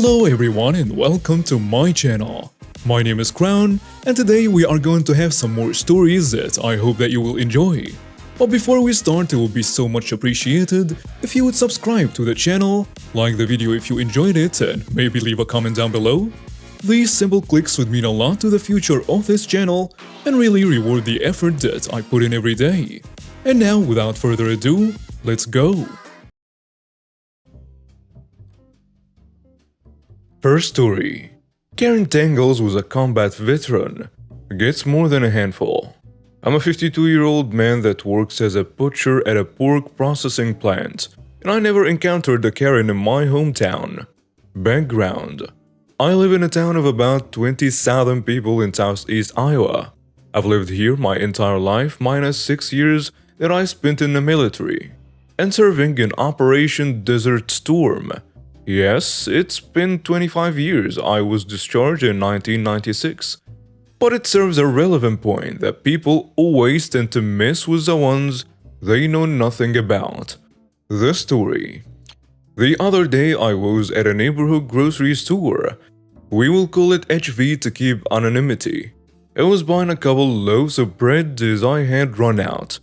Hello everyone and welcome to my channel. My name is Crown and today we are going to have some more stories that I hope that you will enjoy. But before we start, it would be so much appreciated if you would subscribe to the channel, like the video if you enjoyed it, and maybe leave a comment down below. These simple clicks would mean a lot to the future of this channel and really reward the effort that I put in every day. And now, without further ado, let's go! First story. Karen Tangles was a combat veteran. Gets more than a handful. I'm a 52-year-old man that works as a butcher at a pork processing plant, and I never encountered a Karen in my hometown. Background. I live in a town of about 20,000 people in southeast Iowa. I've lived here my entire life minus 6 years that I spent in the military and serving in Operation Desert Storm. Yes, it's been 25 years. I was discharged in 1996. But it serves a relevant point that people always tend to mess with the ones they know nothing about. The story. The other day I was at a neighborhood grocery store. We will call it HV to keep anonymity. I was buying a couple loaves of bread as I had run out.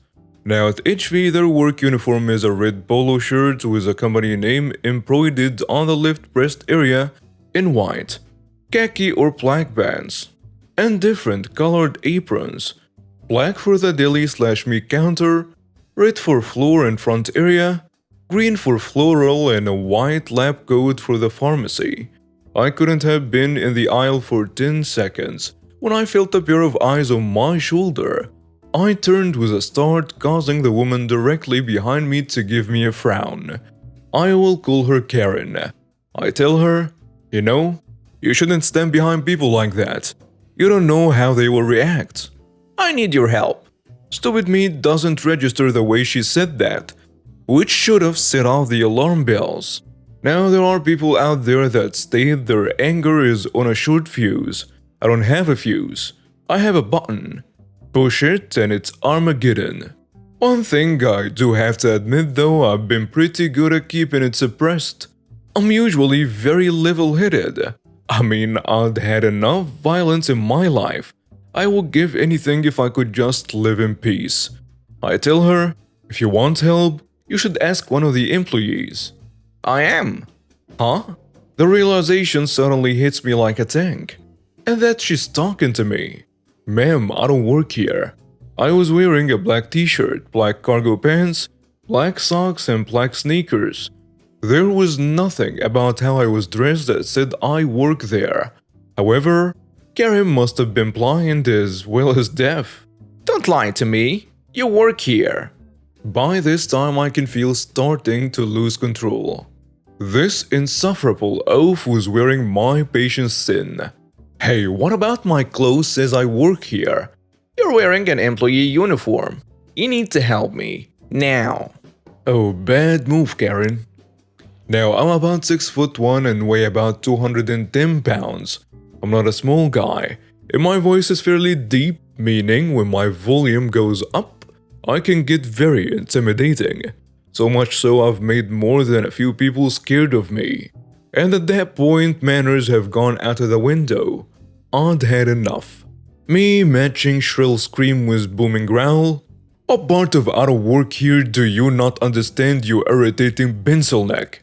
Now at HV their work uniform is a red polo shirt with a company name embroidered on the left breast area in white, khaki or black bands, and different colored aprons, black for the deli/meat counter, red for floor and front area, green for floral, and a white lab coat for the pharmacy. I couldn't have been in the aisle for 10 seconds when I felt a pair of eyes on my shoulder. I turned with a start, causing the woman directly behind me to give me a frown. I will call her Karen. I tell her, you know, you shouldn't stand behind people like that. You don't know how they will react. I need your help. Stupid me doesn't register the way she said that, which should have set off the alarm bells. Now there are people out there that state their anger is on a short fuse. I don't have a fuse. I have a button. Push it and it's Armageddon. One thing I do have to admit though, I've been pretty good at keeping it suppressed. I'm usually very level-headed. I mean, I'd had enough violence in my life. I would give anything if I could just live in peace. I tell her, if you want help, you should ask one of the employees. I am. Huh? The realization suddenly hits me like a tank. And that she's talking to me. Ma'am, I don't work here. I was wearing a black t-shirt, black cargo pants, black socks, and black sneakers. There was nothing about how I was dressed that said I work there. However, Karen must have been blind as well as deaf. Don't lie to me. You work here. By this time I can feel starting to lose control. This insufferable oaf was wearing my patience thin. Hey, what about my clothes says I work here? You're wearing an employee uniform. You need to help me. Now. Oh, bad move, Karen. Now, I'm about 6'1" and weigh about 210 pounds. I'm not a small guy, and my voice is fairly deep, meaning when my volume goes up, I can get very intimidating. So much so I've made more than a few people scared of me. And at that point, manners have gone out of the window. I'd had enough. Me matching shrill scream with booming growl. What part of out of work here do you not understand, you irritating pencil neck?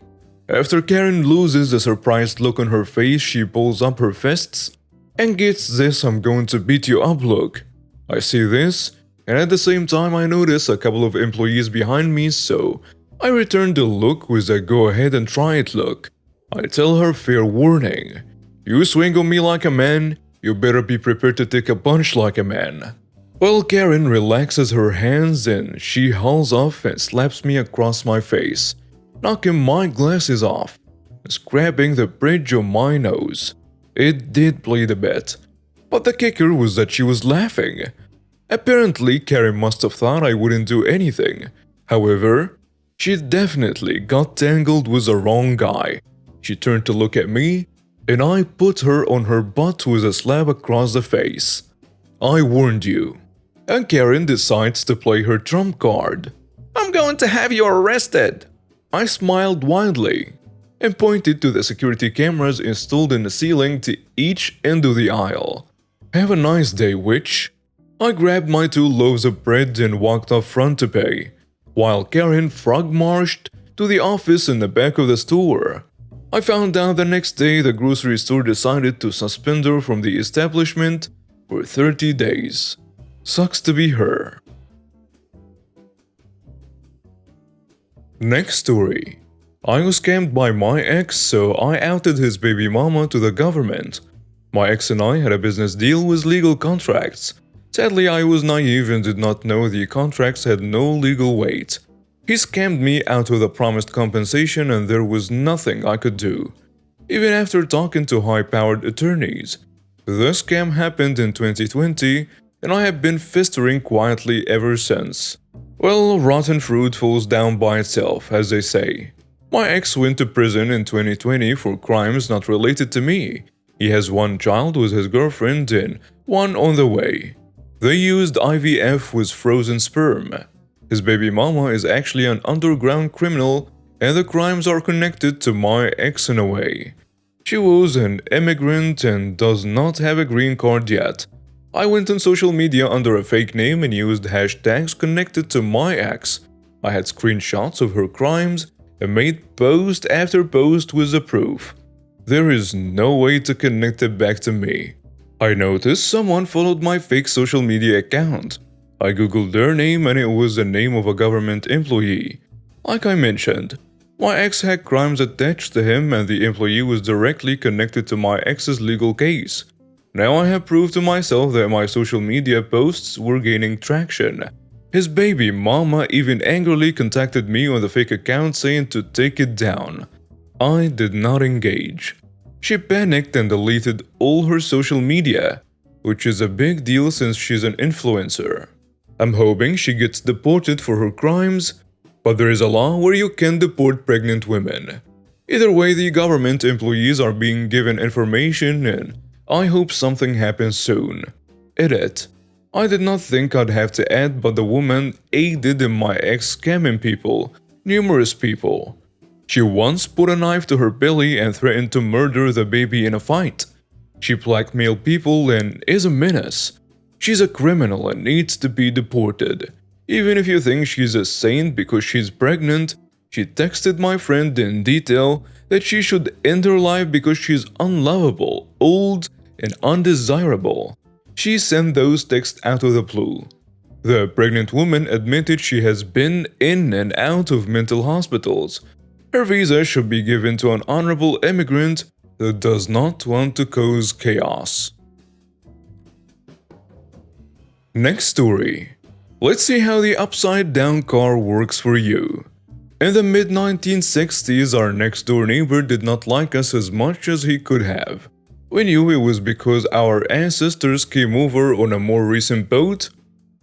After Karen loses the surprised look on her face, she pulls up her fists and gets this "I'm going to beat you up" look. I see this, and at the same time I notice a couple of employees behind me, so I return the look with a go ahead and try it look. I tell her, fair warning. You swing on me like a man, you better be prepared to take a punch like a man. Well, Karen relaxes her hands and she hauls off and slaps me across my face, knocking my glasses off, scraping the bridge of my nose. It did bleed a bit, but the kicker was that she was laughing. Apparently, Karen must have thought I wouldn't do anything. However, she definitely got tangled with the wrong guy. She turned to look at me, and I put her on her butt with a slap across the face. I warned you. And Karen decides to play her trump card. I'm going to have you arrested. I smiled wildly. and pointed to the security cameras installed in the ceiling to each end of the aisle. "Have a nice day, witch." I grabbed my 2 loaves of bread and walked up front to pay, while Karen frog-marched to the office in the back of the store. I found out the next day the grocery store decided to suspend her from the establishment for 30 days. Sucks to be her. Next story. I was scammed by my ex, so I outed his baby mama to the government. My ex and I had a business deal with legal contracts. Sadly, I was naive and did not know the contracts had no legal weight. He scammed me out of the promised compensation and there was nothing I could do, even after talking to high-powered attorneys. The scam happened in 2020 and I have been festering quietly ever since. Well, rotten fruit falls down by itself, as they say. My ex went to prison in 2020 for crimes not related to me. He has 1 child with his girlfriend and 1 on the way. They used IVF with frozen sperm. His baby mama is actually an underground criminal and the crimes are connected to my ex in a way. She was an immigrant and does not have a green card yet. I went on social media under a fake name and used hashtags connected to my ex. I had screenshots of her crimes and made post after post with the proof. There is no way to connect it back to me. I noticed someone followed my fake social media account. I googled their name and it was the name of a government employee. Like I mentioned, my ex had crimes attached to him and the employee was directly connected to my ex's legal case. Now I have proved to myself that my social media posts were gaining traction. His baby mama even angrily contacted me on the fake account saying to take it down. I did not engage. She panicked and deleted all her social media, which is a big deal since she's an influencer. I'm hoping she gets deported for her crimes, but there is a law where you can deport pregnant women. Either way, the government employees are being given information and I hope something happens soon. Edit. I did not think I'd have to add, but the woman aided in my ex scamming people, numerous people. She once put a knife to her belly and threatened to murder the baby in a fight. She blackmailed people and is a menace. She's a criminal and needs to be deported. Even if you think she's a saint because she's pregnant, she texted my friend in detail that she should end her life because she's unlovable, old, and undesirable. She sent those texts out of the blue. The pregnant woman admitted she has been in and out of mental hospitals. Her visa should be given to an honorable immigrant that does not want to cause chaos. Next story. Let's see how the upside-down car works for you. In the mid-1960s, our next-door neighbor did not like us as much as he could have. We knew it was because our ancestors came over on a more recent boat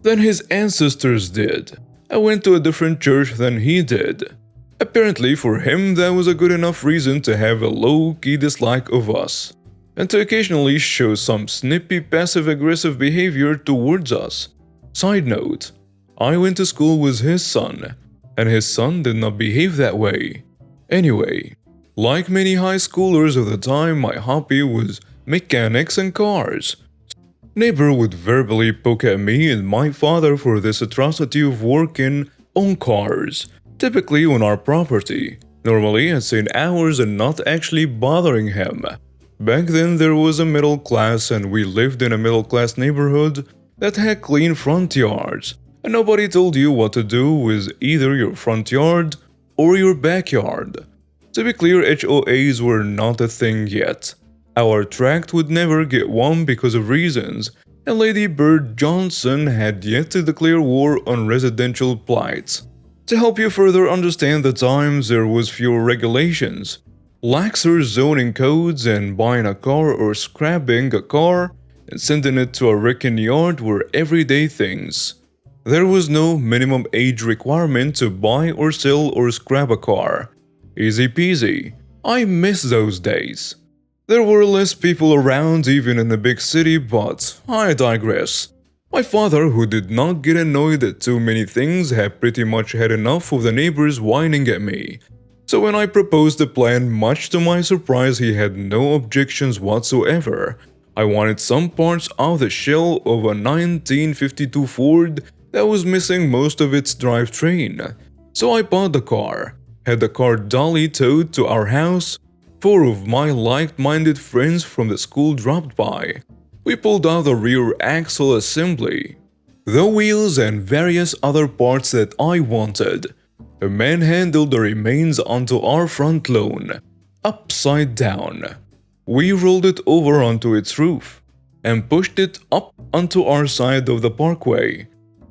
than his ancestors did. I went to a different church than he did. Apparently for him that was a good enough reason to have a low-key dislike of us, and to occasionally show some snippy passive-aggressive behavior towards us. Side note, I went to school with his son, and his son did not behave that way. Anyway, like many high schoolers of the time, my hobby was mechanics and cars. Neighbor would verbally poke at me and my father for this atrocity of working on cars, typically on our property, normally at sane hours and not actually bothering him. Back then there was a middle class and we lived in a middle class neighborhood that had clean front yards, and nobody told you what to do with either your front yard or your backyard. To be clear, HOAs were not a thing yet. Our tract would never get one because of reasons, and Lady Bird Johnson had yet to declare war on residential plights. To help you further understand the times, there was fewer regulations, laxer zoning codes, and buying a car or scrapping a car and sending it to a wrecking yard were everyday things. There was no minimum age requirement to buy or sell or scrap a car. Easy peasy. I miss those days. There were less people around even in a big city, but I digress. My father, who did not get annoyed at too many things, had pretty much had enough of the neighbors whining at me. So when I proposed the plan, much to my surprise, he had no objections whatsoever. I wanted some parts out of the shell of a 1952 Ford that was missing most of its drivetrain. So I bought the car, had the car dolly towed to our house. 4 of my like-minded friends from the school dropped by. We pulled out the rear axle assembly, the wheels and various other parts that I wanted. The man handled the remains onto our front lawn, upside down. We rolled it over onto its roof and pushed it up onto our side of the parkway.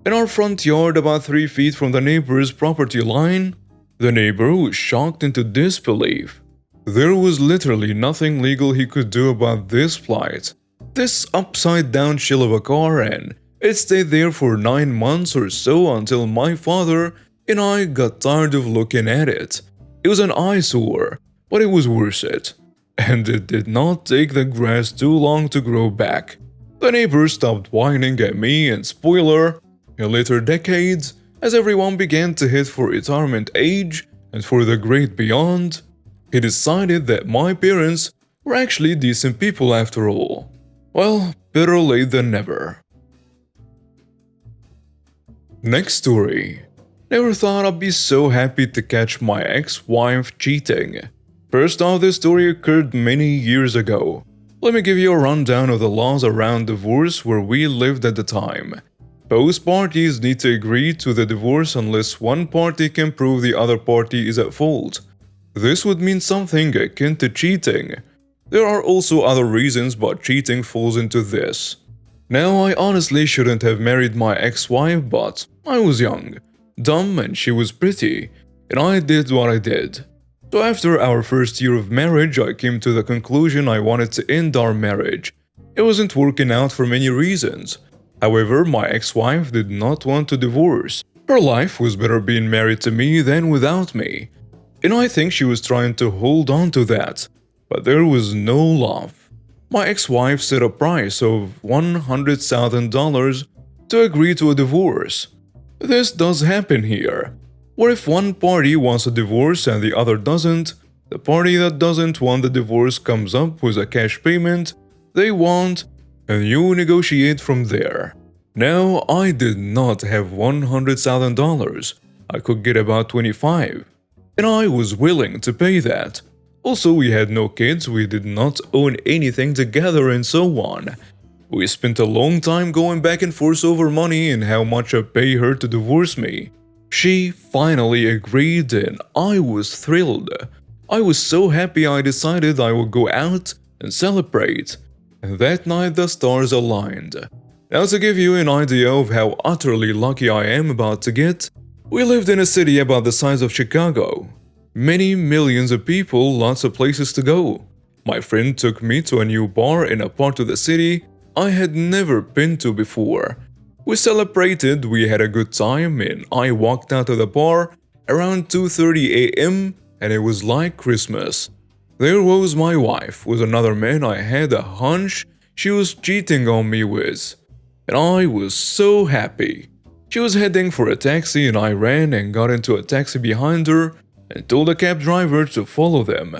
In our front yard, about 3 feet from the neighbor's property line, the neighbor was shocked into disbelief. There was literally nothing legal he could do about this plight. This upside-down shell of a car, and it stayed there for 9 months or so until my father and I got tired of looking at it. It was an eyesore, but it was worth it. And it did not take the grass too long to grow back. The neighbor stopped whining at me, and spoiler, in later decades, as everyone began to hit for retirement age and for the great beyond, he decided that my parents were actually decent people after all. Well, better late than never. Next story. Never thought I'd be so happy to catch my ex-wife cheating. First off, this story occurred many years ago. Let me give you a rundown of the laws around divorce where we lived at the time. Both parties need to agree to the divorce unless one party can prove the other party is at fault. This would mean something akin to cheating. There are also other reasons, but cheating falls into this. Now, I honestly shouldn't have married my ex-wife, but I was young, dumb, and she was pretty, and I did what I did. So after our first year of marriage, I came to the conclusion I wanted to end our marriage. It wasn't working out for many reasons. However, my ex-wife did not want to divorce. Her life was better being married to me than without me. And I think she was trying to hold on to that. But there was no love. My ex-wife set a price of $100,000 to agree to a divorce. This does happen here, where if one party wants a divorce and the other doesn't, the party that doesn't want the divorce comes up with a cash payment they want, and you negotiate from there. Now, I did not have $100,000. I could get about 25, and I was willing to pay that. Also, we had no kids, we did not own anything together, and so on. We spent a long time going back and forth over money and how much I pay her to divorce me. She finally agreed, and I was thrilled. I was so happy I decided I would go out and celebrate. And that night the stars aligned. Now, to give you an idea of how utterly lucky I am about to get, we lived in a city about the size of Chicago. Many millions of people, lots of places to go. My friend took me to a new bar in a part of the city I had never been to before. We celebrated, we had a good time, and I walked out of the bar around 2:30 a.m. and it was like Christmas. There was my wife with another man I had a hunch she was cheating on me with. And I was so happy. She was heading for a taxi and I ran and got into a taxi behind her and told the cab driver to follow them.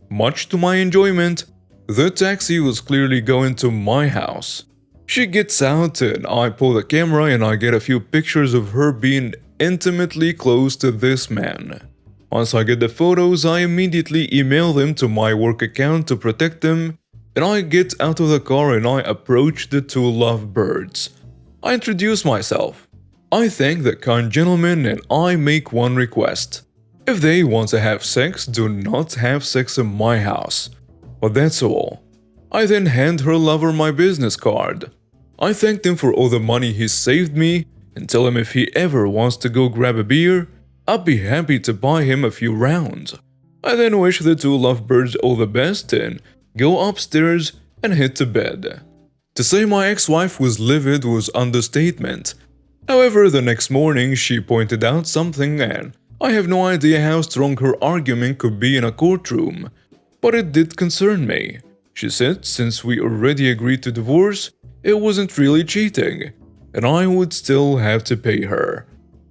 Much to my enjoyment, the taxi was clearly going to my house. She gets out and I pull the camera and I get a few pictures of her being intimately close to this man. Once I get the photos, I immediately email them to my work account to protect them, and I get out of the car and I approach the two lovebirds. I introduce myself. I thank the kind gentleman and I make one request. If they want to have sex, do not have sex in my house. But that's all. I then hand her lover my business card. I thanked him for all the money he saved me and tell him if he ever wants to go grab a beer, I'd be happy to buy him a few rounds. I then wish the two lovebirds all the best and go upstairs and head to bed. To say my ex-wife was livid was understatement. However, the next morning she pointed out something and I have no idea how strong her argument could be in a courtroom, but it did concern me. She said since we already agreed to divorce, it wasn't really cheating, and I would still have to pay her.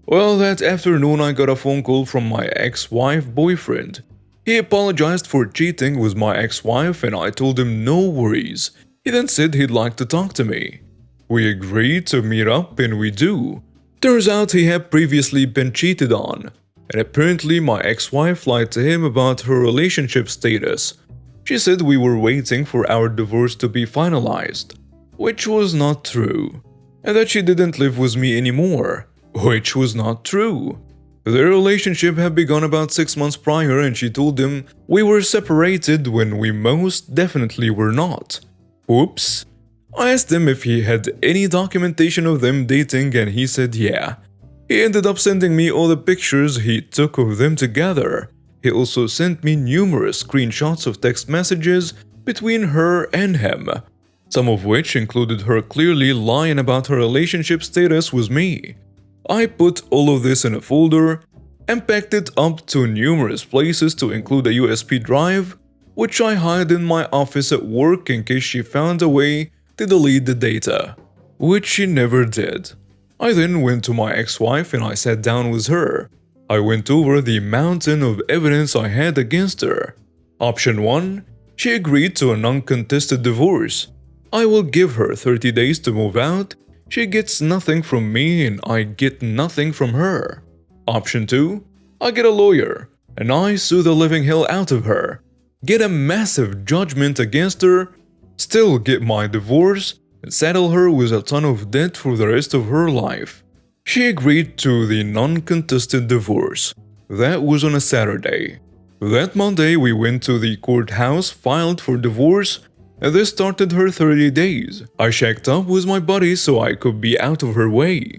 Well, that afternoon I got a phone call from my ex-wife boyfriend. He apologized for cheating with my ex-wife and I told him no worries. He then said he'd like to talk to me. We agreed to meet up and we do. Turns out he had previously been cheated on, and apparently my ex-wife lied to him about her relationship status. She said we were waiting for our divorce to be finalized, which was not true, and that she didn't live with me anymore, which was not true. Their relationship had begun about 6 months prior and she told him we were separated when we most definitely were not. Oops. I asked him if he had any documentation of them dating and he said yeah. He ended up sending me all the pictures he took of them together. He also sent me numerous screenshots of text messages between her and him, some of which included her clearly lying about her relationship status with me. I put all of this in a folder and packed it up to numerous places to include a USB drive, which I hid in my office at work in case she found a way to delete the data, which she never did. I then went to my ex-wife and I sat down with her. I went over the mountain of evidence I had against her. Option 1. She agreed to an uncontested divorce. I will give her 30 days to move out. She gets nothing from me and I get nothing from her. Option 2. I get a lawyer and I sue the living hell out of her, get a massive judgment against her, still get my divorce, and settle her with a ton of debt for the rest of her life. She agreed to the non-contested divorce. That was on a Saturday. That Monday we went to the courthouse, filed for divorce, and this started her 30 days. I checked up with my buddy so I could be out of her way.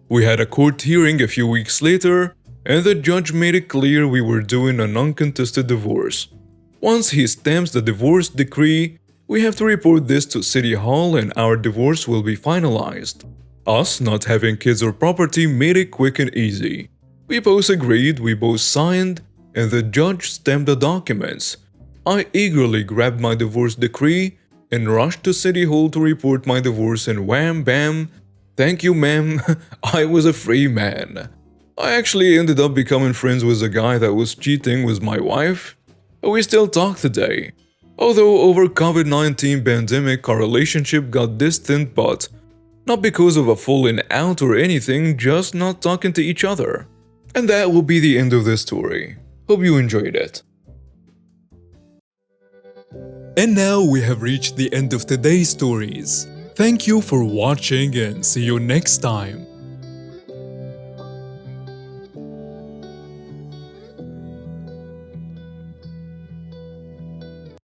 We had a court hearing a few weeks later, and the judge made it clear we were doing a non-contested divorce. Once he stamps the divorce decree, we have to report this to City Hall and our divorce will be finalized. Us not having kids or property made it quick and easy. We both agreed, we both signed, and the judge stamped the documents. I eagerly grabbed my divorce decree and rushed to City Hall to report my divorce and wham bam, thank you ma'am, I was a free man. I actually ended up becoming friends with a guy that was cheating with my wife. We still talk today. Although over COVID-19 pandemic our relationship got distant, but not because of a falling out or anything, just not talking to each other. And that will be the end of this story. Hope you enjoyed it. And now we have reached the end of today's stories. Thank you for watching and see you next time.